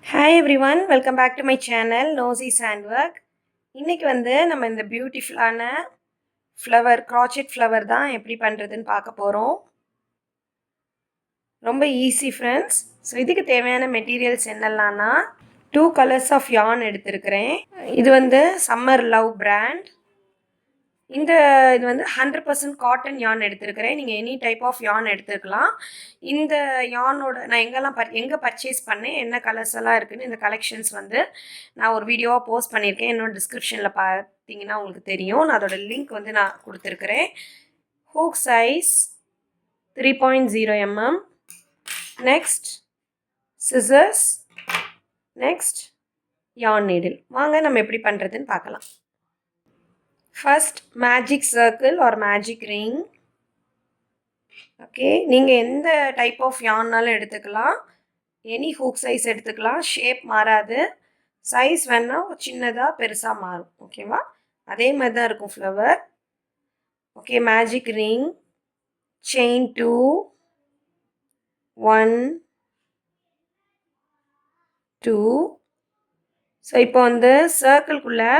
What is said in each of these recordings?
Hi everyone, welcome back to my channel Nosi's handwork. இன்றைக்கி நம்ம இந்த பியூட்டிஃபுல்லான ஃப்ளவர் க்ராச்செட் ஃப்ளவர் தான் எப்படி பண்ணுறதுன்னு பார்க்க போகிறோம். ரொம்ப ஈஸி ஃப்ரெண்ட்ஸ். ஸோ இதுக்கு தேவையான மெட்டீரியல்ஸ் என்னெல்லாம்னா 2 கலர்ஸ் ஆஃப் yarn எடுத்திருக்கிறேன். இது சம்மர் லவ் பிராண்ட். இது 100% காட்டன் yarn எடுத்திருக்கிறேன். நீங்கள் எனி டைப் ஆஃப் yarn எடுத்துக்கலாம். இந்த yarnோட நான் எங்கே பர்ச்சேஸ் பண்ணேன், என்ன கலர்ஸ் எல்லாம் இருக்குன்னு இந்த கலெக்ஷன்ஸ் நான் ஒரு வீடியோவாக போஸ்ட் பண்ணியிருக்கேன். என்னோட டிஸ்கிரிப்ஷனில் பார்த்தீங்கன்னா உங்களுக்கு தெரியும். நான் அதோட லிங்க் நான் கொடுத்துருக்குறேன். Hook size 3.0 mm. Next scissors. Next yarn needle. வாங்க நம்ம எப்படி பண்ணுறதுன்னு பார்க்கலாம். First magic circle or magic ring. Okay, நீங்கள் எந்த டைப் ஆஃப் yarnனாலும் எடுத்துக்கலாம். எனி ஹூக் சைஸ் எடுத்துக்கலாம். ஷேப் மாறாது. சைஸ் வேணால் சின்னதாக பெருசாக மாறும். ஓகேவா? அதே மாதிரி தான் இருக்கும் flower. Okay, magic ring, chain 2, 1, 2. So இப்போ சர்க்கிள்குள்ளே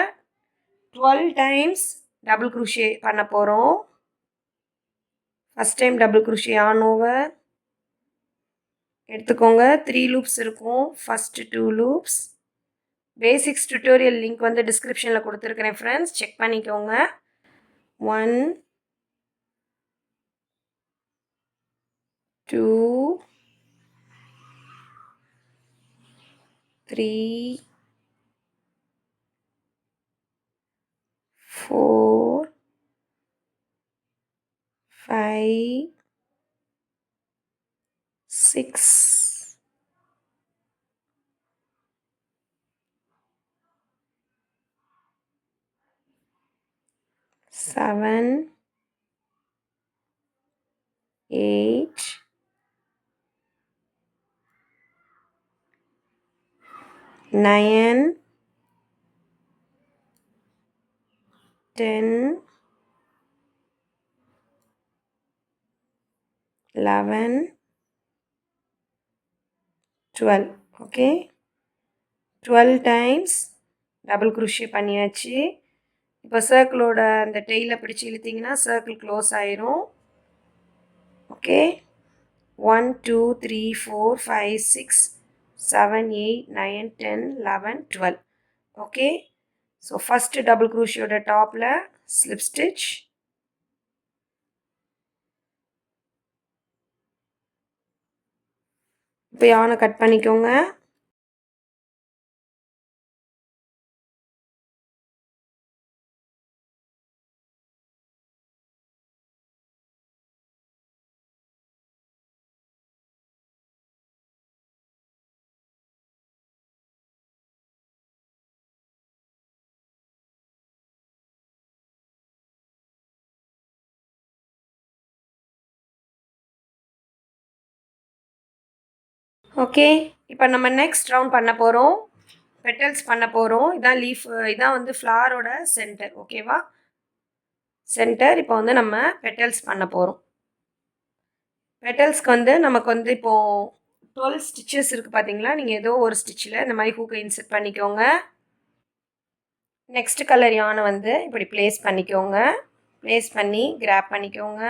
12 டைம்ஸ் டபுள் க்ரூஷே பண்ண போகிறோம். First time double crochet on over எடுத்துக்கோங்க. 3 லூப்ஸ் இருக்கும். First 2 loops. Basics tutorial link டிஸ்கிரிப்ஷனில் கொடுத்துருக்கிறேன் ஃப்ரெண்ட்ஸ், செக் பண்ணிக்கோங்க. 1, 2, 3, 4, 5, 6, 7, 8, 9, 10, 11, 12. ஓகே, 12 டைம்ஸ் டபுள் க்ரூஷே பண்ணியாச்சு. இப்போ சர்க்கிளோட அந்த டெய்லை பிடிச்சி இழுத்திங்கன்னா சர்க்கிள் க்ளோஸ் ஆயிரும். Okay, 1, 2, 3, 4, 5, 6, 7, 8, 9, 10, 11, 12. Okay, so first double க்ரூஷியோட டாப்பில் ஸ்லிப் ஸ்டிச். இப்போ யானை கட் பண்ணிக்கோங்க. ஓகே, இப்போ நம்ம நெக்ஸ்ட் ரவுண்ட் பண்ண போகிறோம். பெட்டல்ஸ் பண்ண போகிறோம். இதான் லீஃப், இதான் ஃப்ளாரோட சென்டர். ஓகேவா? சென்டர். இப்போ நம்ம பெட்டல்ஸ் பண்ண போகிறோம். பெட்டல்ஸ்க்கு நமக்கு இப்போது 12 ஸ்டிச்சஸ் இருக்குது பார்த்தீங்களா? நீங்கள் ஏதோ ஒரு ஸ்டிச்சில் இந்த மாதிரி ஹூக்கை இன்செர்ட் பண்ணிக்கோங்க. நெக்ஸ்ட் கலர் யானை இப்படி ப்ளேஸ் பண்ணிக்கோங்க. ப்ளேஸ் பண்ணி கிராப் பண்ணிக்கோங்க.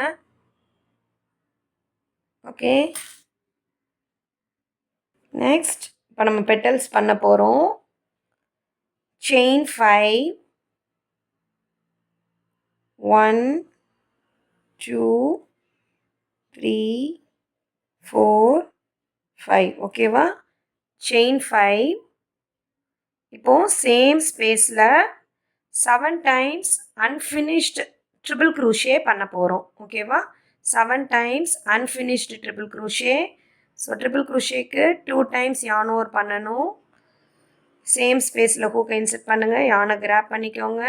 ஓகே, நெக்ஸ்ட் இப்போ நம்ம பெட்டல்ஸ் பண்ண போகிறோம். செயின் 5, 1, 2, 3, 4, 5. ஓகேவா? செயின் 5. இப்போது சேம் ஸ்பேஸில் 7 டைம்ஸ் அன்ஃபினிஷ்டு ட்ரிபிள் க்ரூஷே பண்ண போகிறோம். ஓகேவா? 7 times unfinished triple crochet. So triple க்ரூஷேக்கு 2 டைம்ஸ் yarn over பண்ணணும். சேம் ஸ்பேஸில் ஹூக்கை இன்செர்ட் பண்ணுங்கள். யானை கிராப் பண்ணிக்கோங்க.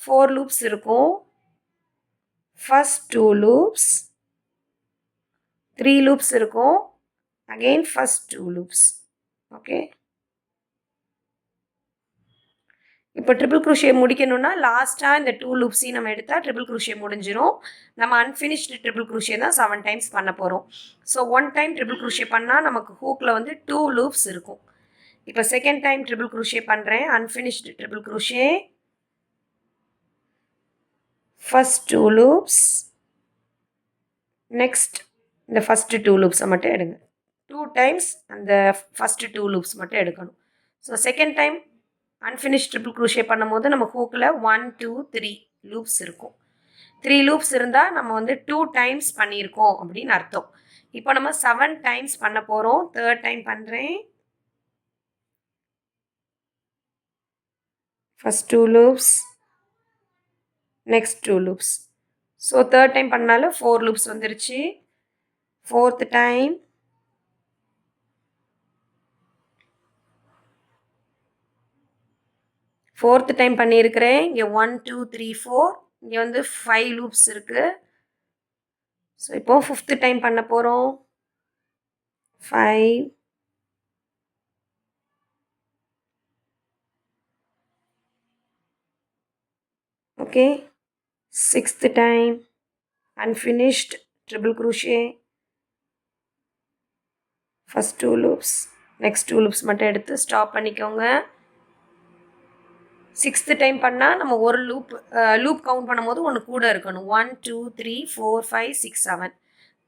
4 லூப்ஸ் இருக்கும். ஃபர்ஸ்ட் 2 லூப்ஸ், 3 லூப்ஸ் இருக்கும். Again first 2 loops. ஓகே, இப்போ ட்ரிபிள் குரோஷே முடிக்கணும்னா லாஸ்ட்டாக இந்த 2 லூப்ஸையும் நம்ம எடுத்தால் ட்ரிபிள் குரோஷே முடிஞ்சிடும். நம்ம அன்ஃபினிஷ்டு ட்ரிபிள் குரோஷே தான் 7 டைம்ஸ் பண்ண போகிறோம். ஸோ 1 டைம் ட்ரிபிள் குரோஷே பண்ணால் நமக்கு ஹூக்கில் வந்து 2 லூப்ஸ் இருக்கும். இப்போ செகண்ட் டைம் ட்ரிபிள் குரோஷே பண்ணுறேன். Unfinished triple crochet, first 2 loops, next இந்த ஃபஸ்ட்டு 2 லூப்ஸை மட்டும் எடுங்க. 2 டைம்ஸ் அந்த ஃபஸ்ட்டு 2 லூப்ஸ் மட்டும் எடுக்கணும். So second time unfinished triple crochet பண்ணும்போது நம்ம ஹூக்கில் 1 2 3 லூப்ஸ் இருக்கும். 3 லூப்ஸ் இருந்தால் நம்ம வந்து 2 டைம்ஸ் பண்ணியிருக்கோம் அப்படின்னு அர்த்தம். இப்போ நம்ம 7 டைம்ஸ் பண்ண போகிறோம். தேர்ட் டைம் பண்ணுறேன். First 2 loops, next 2 loops. So third time பண்ணாலும் 4 லூப்ஸ் வந்துருச்சு. ஃபோர்த் டைம், ஃபோர்த் டைம் பண்ணியிருக்கிறேன். இங்கே 1 2 3 4, இங்கே வந்து 5 லூப்ஸ் இருக்குது. ஸோ இப்போ ஃபிஃப்த் டைம் பண்ண போகிறோம். 5, okay. Sixth time unfinished triple crochet, first 2 loops, next 2 loops மட்டும் எடுத்து ஸ்டாப் பண்ணிக்கோங்க. சிக்ஸ்த்து டைம் பண்ணால் நம்ம ஒரு லூப் கவுண்ட் பண்ணும்போது ஒன்று கூட இருக்கணும். 1 2 3 4 5 6 7.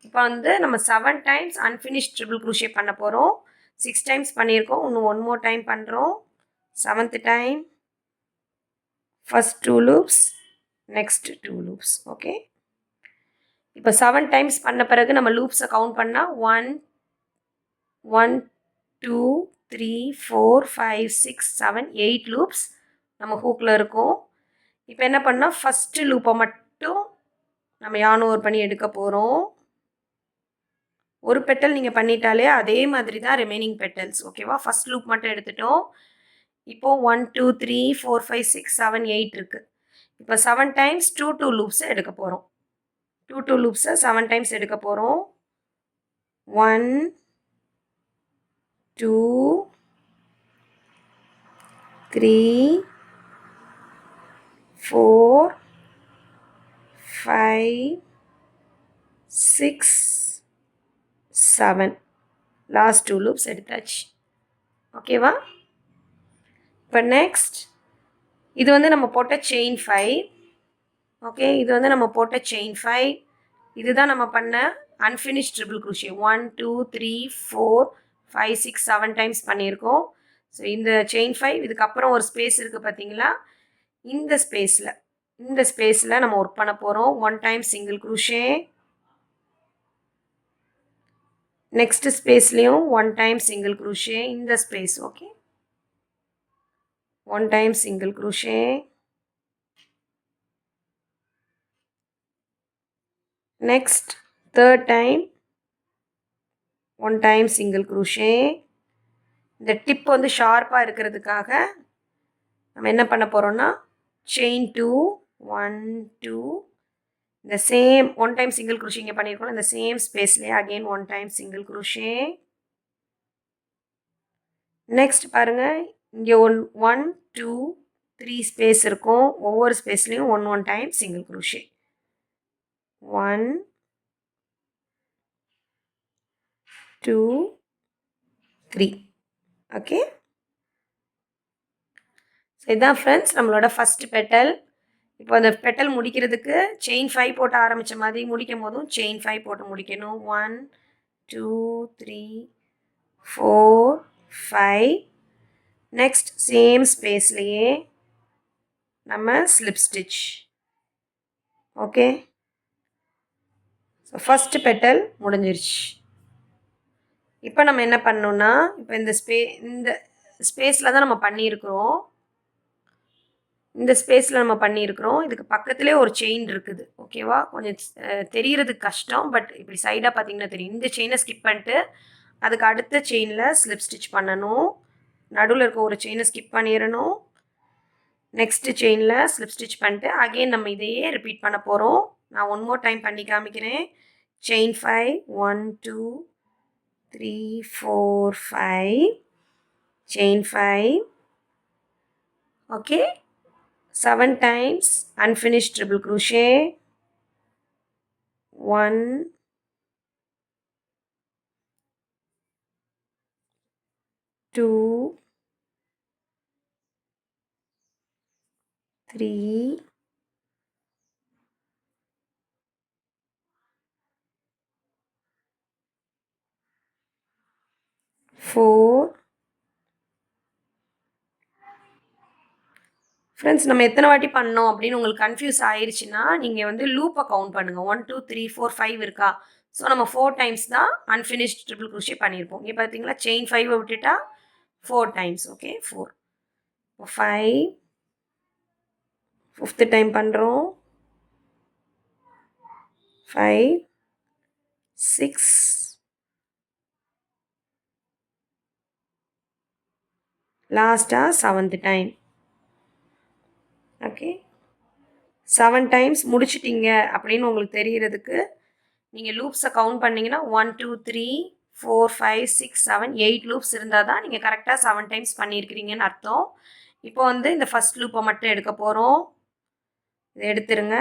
இப்போ வந்து நம்ம 7 டைம்ஸ் அன்ஃபினிஷ்ட் ட்ரிபிள் குரோஷே பண்ண போகிறோம். 6 டைம்ஸ் பண்ணியிருக்கோம். இன்னும் 1 மோர் டைம் பண்ணுறோம். Seventh time, first 2 loops, next 2 loops. Okay. இப்போ 7 டைம்ஸ் பண்ண பிறகு நம்ம லூப்ஸை கவுண்ட் பண்ணால் 1 1 2 3 4 5 6 7 8 லூப்ஸ் நம்ம ஹூக்கில் இருக்கும். இப்போ என்ன பண்ணால் ஃபஸ்ட்டு லூப்பை மட்டும் நம்ம யான் ஓவர் பண்ணி எடுக்க போகிறோம். ஒரு பெட்டல் நீங்கள் பண்ணிட்டாலே அதே மாதிரி தான் ரிமைனிங் பெட்டல்ஸ். ஓகேவா? ஃபஸ்ட் லூப் மட்டும் எடுத்துட்டோம். இப்போது 1 2 3 4 5 6 7 8 இருக்குது. இப்போ 7 டைம்ஸ் 2 2 லூப்ஸை எடுக்க போகிறோம். 2 2 லூப்ஸை 7 டைம்ஸ் எடுக்க போகிறோம். 1 2 3 4 5 6 7. லாஸ்ட் 2 லூப்ஸ் எடுத்தாச்சு. ஓகேவா? இப்போ நெக்ஸ்ட் இது வந்து நம்ம போட்ட செயின் 5. ஓகே, இது வந்து நம்ம போட்ட செயின் 5. இதுதான் நம்ம பண்ண அன்ஃபினிஷ் ட்ரிபிள் குரோஷே. 1 2 3 4 5 6 7 டைம்ஸ் பண்ணியிருக்கோம். ஸோ இந்த செயின் 5, இதுக்கப்புறம் ஒரு ஸ்பேஸ் இருக்குது பார்த்தீங்களா? இந்த ஸ்பேஸில் நம்ம ஒர்க் பண்ண போகிறோம். 1 டைம் சிங்கிள் குரோஷே, நெக்ஸ்ட் ஸ்பேஸ்லேயும் 1 டைம் சிங்கிள் குரோஷே, இந்த space. Okay, 1 time single crochet, next third time 1 time single crochet. இந்த டிப் வந்து ஷார்ப்பாக இருக்கிறதுக்காக நம்ம என்ன பண்ண போகிறோம்னா செயின் 2 1 2, இந்த சேம் 1 டைம் சிங்கிள் குரோஷே இங்கே பண்ணியிருக்கோம். இந்த சேம் ஸ்பேஸ்லேயே again 1 time single crochet. Next பாருங்கள், இங்கே 1 2 3 ஸ்பேஸ் இருக்கும். ஒவ்வொரு ஸ்பேஸ்லேயும் 1 1 time single crochet. 1 2 3. Okay, so இதுதான் ஃப்ரெண்ட்ஸ் நம்மளோட ஃபஸ்ட் பெட்டல். இப்போ அந்த பெட்டல் முடிக்கிறதுக்கு செயின் 5 போட்டு ஆரம்பித்த மாதிரி முடிக்கும் போதும் செயின் 5 போட்டு முடிக்கணும். 1 2 3 4 5. நெக்ஸ்ட் சேம் ஸ்பேஸ்லேயே நம்ம slip stitch. Okay, so first petal முடிஞ்சிருச்சு. இப்போ நம்ம என்ன பண்ணணும்னா, இப்போ இந்த ஸ்பேஸில் தான் நம்ம பண்ணியிருக்கிறோம். இந்த ஸ்பேஸில் நம்ம பண்ணியிருக்கிறோம். இதுக்கு பக்கத்துலேயே ஒரு செயின் இருக்குது. ஓகேவா? கொஞ்சம் தெரியறதுக்கு கஷ்டம், பட் இப்படி சைடாக பார்த்தீங்கன்னா தெரியும். இந்த செயினை ஸ்கிப் பண்ணிட்டு அதுக்கு அடுத்த செயினில் ஸ்லிப் ஸ்டிச் பண்ணணும். நடுவில் இருக்க ஒரு செயினை ஸ்கிப் பண்ணிடணும். நெக்ஸ்ட்டு செயினில் ஸ்லிப் ஸ்டிச் பண்ணிட்டு அகெயின் நம்ம இதையே ரிப்பீட் பண்ண போகிறோம். நான் 1 மோர் டைம் பண்ணி காமிக்கிறேன். Chain 5 1 2 3 4 5, chain 5. Okay, 7 times unfinished triple crochet, 1, 2, 3, 4. Friends, நம்ம எத்தனை வாட்டி பண்ணோம் அப்படின்னு உங்களுக்கு கன்ஃபியூஸ் ஆயிடுச்சுன்னா நீங்கள் வந்து லூப்பை கவுண்ட் பண்ணுங்கள். 1 2 3 4 5 இருக்கா? ஸோ நம்ம 4 டைம்ஸ் தான் அன்ஃபினிஷ்ட் ட்ரிபிள் crochet பண்ணியிருப்போம். இங்கே பார்த்தீங்களா, செயின் 5 விட்டுட்டா 4 டைம்ஸ். ஓகே, 4, 5, 5th டைம் பண்ணுறோம், 5, 6, லாஸ்ட்டாக 7th டைம். ஓகே, 7 டைம்ஸ் முடிச்சிட்டிங்க அப்படின்னு உங்களுக்கு தெரியறதுக்கு நீங்கள் லூப்ஸை கவுண்ட் பண்ணிங்கன்னா 1 2 3 4 5 6 7 8 லூப்ஸ் இருந்தால் தான் நீங்கள் கரெக்டாக 7 டைம்ஸ் பண்ணியிருக்கிறீங்கன்னு அர்த்தம். இப்போ வந்து இந்த ஃபஸ்ட் லூப்பை மட்டும் எடுக்க போகிறோம். இதை எடுத்துருங்க.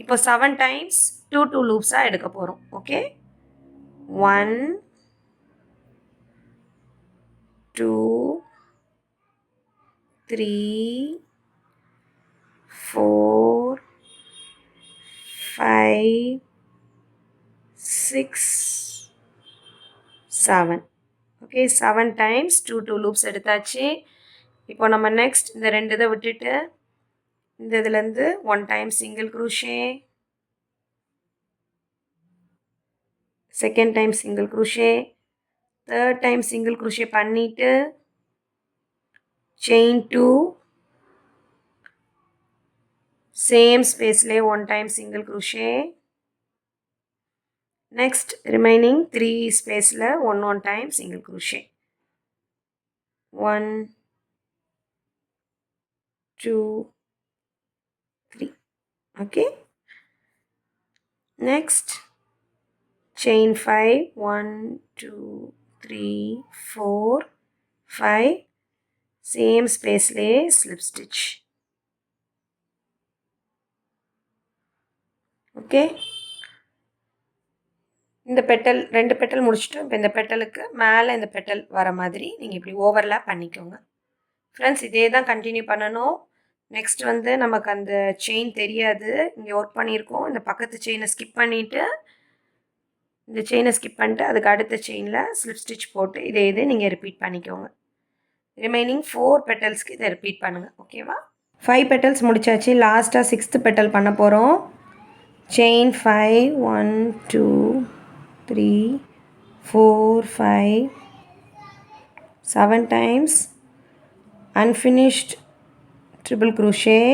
இப்போ 7 டைம்ஸ் 2 2 லூப்ஸாக எடுக்க போகிறோம். ஓகே, 1 2 3 4 5 6 7. ஓகே, 7 டைம்ஸ் 2 2 லூப்ஸ் எடுத்தாச்சு. இப்போ நம்ம நெக்ஸ்ட் இந்த 2 இதை விட்டுட்டு இந்த இதுலேருந்து 1 time single crochet, second time single crochet, third time single crochet பண்ணிவிட்டு செயின் 2, சேம் ஸ்பேஸ்லேயே 1 time single crochet, next remaining 3 ஸ்பேஸில் 1 time single crochet, 1 2 3. Okay, next chain 5, 1 2 3 4 5, same ஸ்பேஸ்லேயே ஸ்லிப் ஸ்டிச். ஓகே, இந்த பெட்டல் 2 பெட்டல் முடிச்சுட்டு இப்போ இந்த பெட்டலுக்கு மேலே இந்த பெட்டல் வர மாதிரி நீங்கள் இப்படி ஓவர்லாப் பண்ணிக்கோங்க. ஃப்ரெண்ட்ஸ், இதே தான் கண்டினியூ பண்ணணும். நெக்ஸ்ட் வந்து நமக்கு அந்த செயின் தெரியாது, இங்கே ஒர்க் பண்ணியிருக்கோம். இந்த பக்கத்து செயினை ஸ்கிப் பண்ணிவிட்டு இந்த செயினை ஸ்கிப் பண்ணிட்டு அதுக்கு அடுத்த செயினில் ஸ்லிப் ஸ்டிச் போட்டு இதே நீங்கள் ரிப்பீட் பண்ணிக்கோங்க. ரிமைனிங் 4 பெட்டல்ஸ்க்கு இதை ரிப்பீட் பண்ணுங்கள். ஓகேவா? 5 பெட்டல்ஸ் முடிச்சாச்சு. லாஸ்ட்டாக 6th பெட்டல் பண்ண போகிறோம். Chain 5, 1 2 3 4 5, 7 times unfinished triple crochet,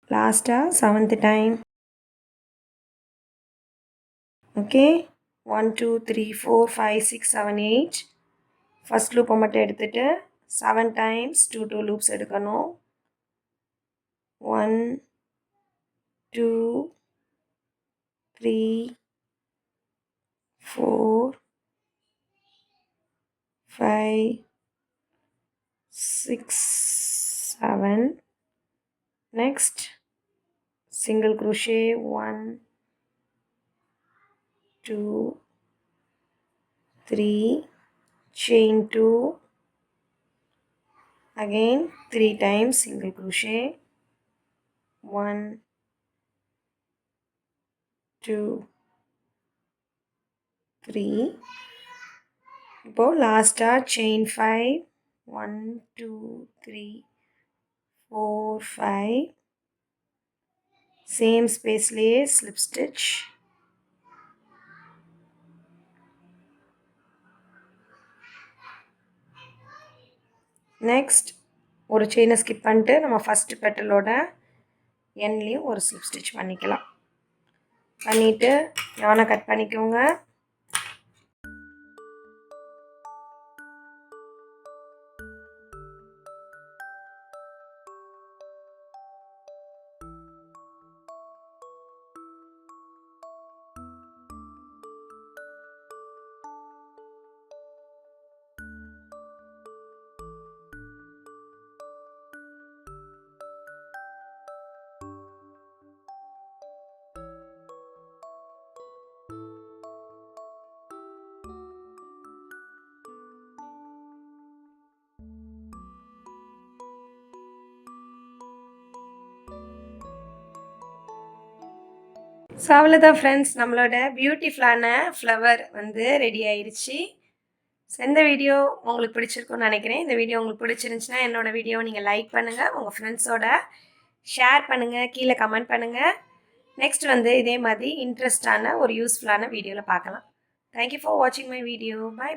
லாஸ்ட்டாக 7th டைம். ஓகே, 1 2 3 4 5 6 7 8. ஃபஸ்ட் லூப்பை மட்டும் எடுத்துகிட்டு 7 டைம்ஸ் 2 2 லூப்ஸ் எடுக்கணும். 1 2 3 4 5 6 7. Next single crochet 1 2 3, chain 2, again 3 times single crochet, 1 2 3. இப்போ லாஸ்ட்டாக chain 5, 1 2 3 4 5, சேம் ஸ்பேஸ்லேயே ஸ்லிப் ஸ்டிச். நெக்ஸ்ட் ஒரு செயினை ஸ்கிப் பண்ணிட்டு நம்ம ஃபஸ்ட்டு பெட்டலோட எண்ட்லேயும் ஒரு ஸ்லிப் ஸ்டிச் பண்ணிக்கலாம். பண்ணிவிட்டு யானை கட் பண்ணிக்கோங்க. ஸோ அவ்வளோதான் ஃப்ரெண்ட்ஸ், நம்மளோட பியூட்டிஃபுல்லான ஃப்ளவர் வந்து ரெடி ஆயிடுச்சு. ஸோ இந்த வீடியோ உங்களுக்கு பிடிச்சிருக்கும்னு நினைக்கிறேன். இந்த வீடியோ உங்களுக்கு பிடிச்சிருந்துச்சுன்னா என்னோட வீடியோவை நீங்கள் லைக் பண்ணுங்கள், உங்கள் ஃப்ரெண்ட்ஸோட ஷேர் பண்ணுங்கள், கீழே கமெண்ட் பண்ணுங்கள். நெக்ஸ்ட் வந்து இதே மாதிரி இன்ட்ரெஸ்டான ஒரு யூஸ்ஃபுல்லான வீடியோவில் பார்க்கலாம். தேங்க்யூ ஃபார் வாட்சிங் மை வீடியோ. பை.